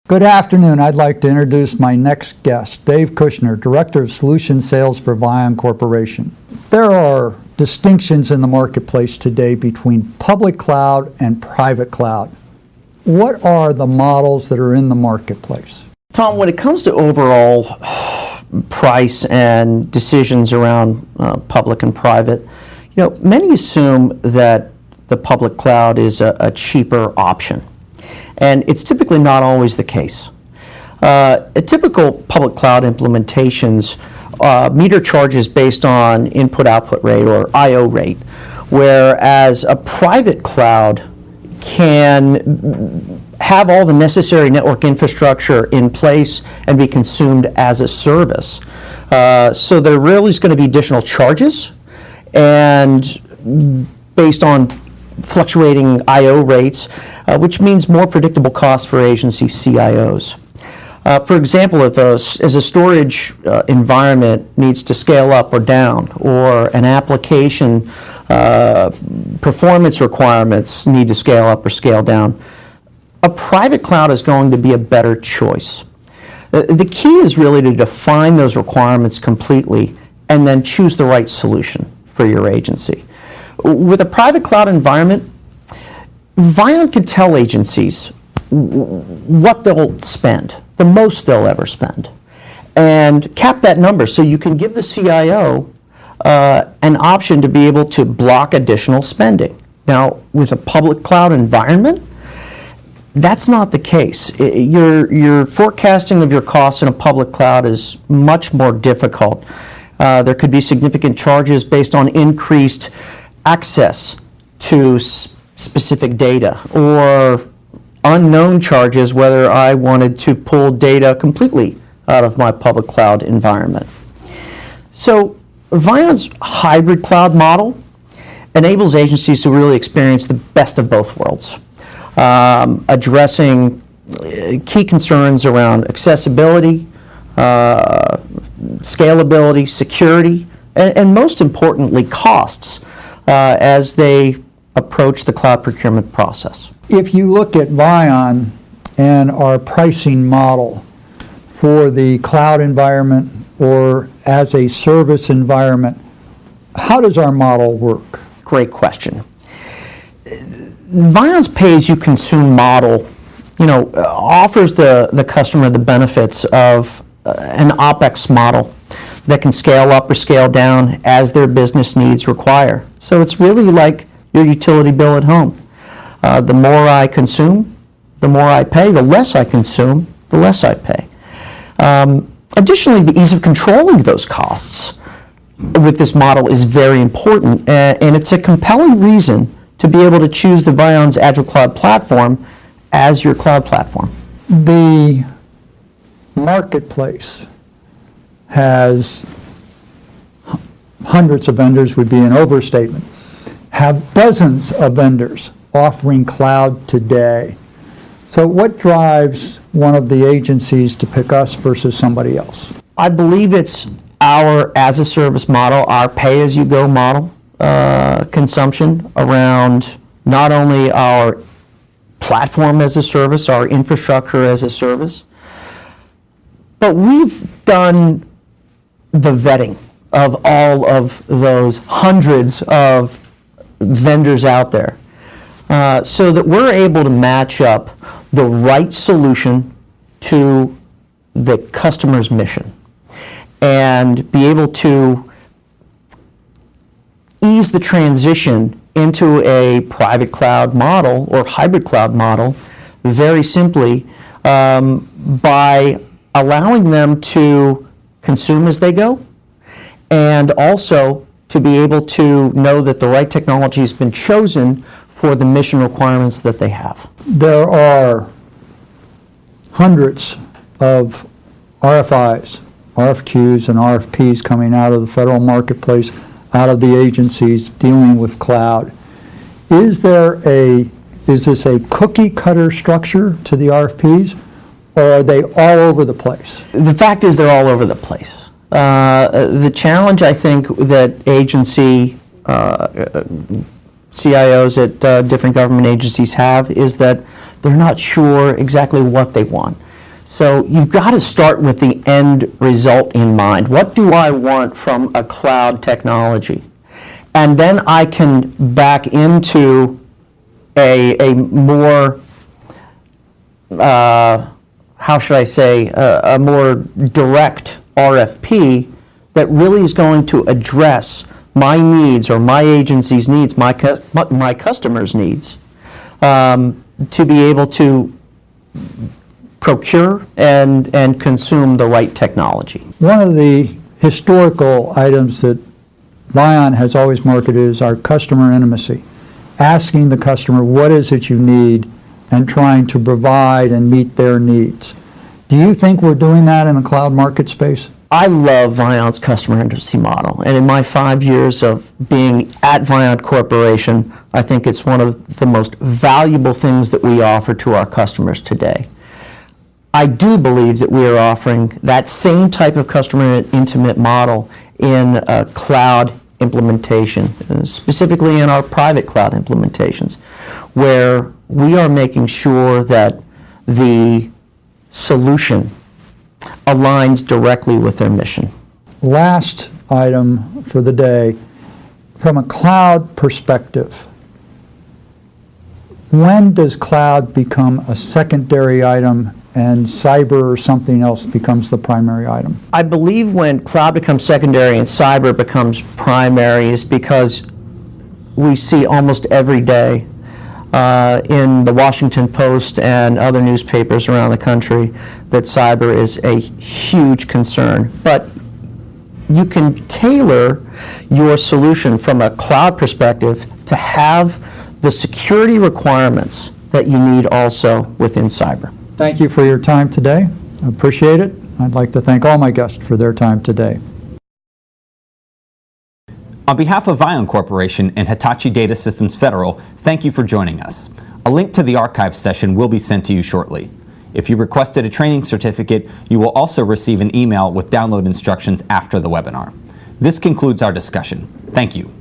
Good afternoon. I'd like to introduce my next guest, Dave Kushner, Director of Solution Sales for Vion Corporation. There are distinctions in the marketplace today between public cloud and private cloud. What are the models that are in the marketplace? Tom, when it comes to overall price and decisions around public and private, many assume that the public cloud is a cheaper option. And it's typically not always the case. A typical public cloud implementations meter charges based on input-output rate or I/O rate, whereas a private cloud can have all the necessary network infrastructure in place and be consumed as a service. So there really is going to be additional charges, and based on fluctuating I/O rates, which means more predictable costs for agency CIOs. For example, if as a storage environment needs to scale up or down, or an application performance requirements need to scale up or scale down, a private cloud is going to be a better choice. The key is really to define those requirements completely and then choose the right solution for your agency. With a private cloud environment, Vion can tell agencies what they'll spend, the most they'll ever spend, and cap that number so you can give the CIO an option to be able to block additional spending. Now, with a public cloud environment, that's not the case. Your forecasting of your costs in a public cloud is much more difficult. There could be significant charges based on increased access to specific data, or unknown charges whether I wanted to pull data completely out of my public cloud environment. So Vion's hybrid cloud model enables agencies to really experience the best of both worlds, addressing key concerns around accessibility, scalability, security, and most importantly, costs as they approach the cloud procurement process. If you look at Vion and our pricing model for the cloud environment or as a service environment, how does our model work? Great question. Vion's pay-as-you-consume model, offers the customer the benefits of an OpEx model that can scale up or scale down as their business needs require. So it's really like your utility bill at home. The more I consume, the more I pay. The less I consume, the less I pay. Additionally, the ease of controlling those costs with this model is very important, and it's a compelling reason to be able to choose the Vion's Agile Cloud Platform as your cloud platform. The marketplace has hundreds of vendors, would be an overstatement, have dozens of vendors offering cloud today. So what drives one of the agencies to pick us versus somebody else? I believe it's our as-a-service model, our pay-as-you-go model, consumption around not only our platform as a service, our infrastructure as a service, but we've done the vetting of all of those hundreds of vendors out there, so that we're able to match up the right solution to the customer's mission and be able to ease the transition into a private cloud model or hybrid cloud model very simply by allowing them to consume as they go, and also to be able to know that the right technology has been chosen for the mission requirements that they have. There are hundreds of RFIs, RFQs, and RFPs coming out of the federal marketplace, out of the agencies dealing with cloud. Is this a cookie cutter structure to the RFPs, or are they all over the place? The fact is they're all over the place. The challenge I think that agency CIOs at different government agencies have is that they're not sure exactly what they want. So you've got to start with the end result in mind. What do I want from a cloud technology? And then I can back into a more, how should I say, a more direct RFP that really is going to address my needs or my agency's needs, my customers' needs, to be able to procure and consume the right technology. One of the historical items that Vion has always marketed is our customer intimacy, asking the customer what is it you need and trying to provide and meet their needs. Do you think we're doing that in the cloud market space? I love Vion's customer intimacy model, and in my 5 years of being at Vion Corporation, I think it's one of the most valuable things that we offer to our customers today. I do believe that we are offering that same type of customer intimate model in a cloud implementation, specifically in our private cloud implementations, where we are making sure that the solution aligns directly with their mission. Last item for the day, from a cloud perspective, when does cloud become a secondary item and cyber or something else becomes the primary item? I believe when cloud becomes secondary and cyber becomes primary is because we see almost every day in the Washington Post and other newspapers around the country that cyber is a huge concern. But you can tailor your solution from a cloud perspective to have the security requirements that you need also within cyber. Thank you for your time today. I appreciate it. I'd like to thank all my guests for their time today. On behalf of Vion Corporation and Hitachi Data Systems Federal, thank you for joining us. A link to the archive session will be sent to you shortly. If you requested a training certificate, you will also receive an email with download instructions after the webinar. This concludes our discussion. Thank you.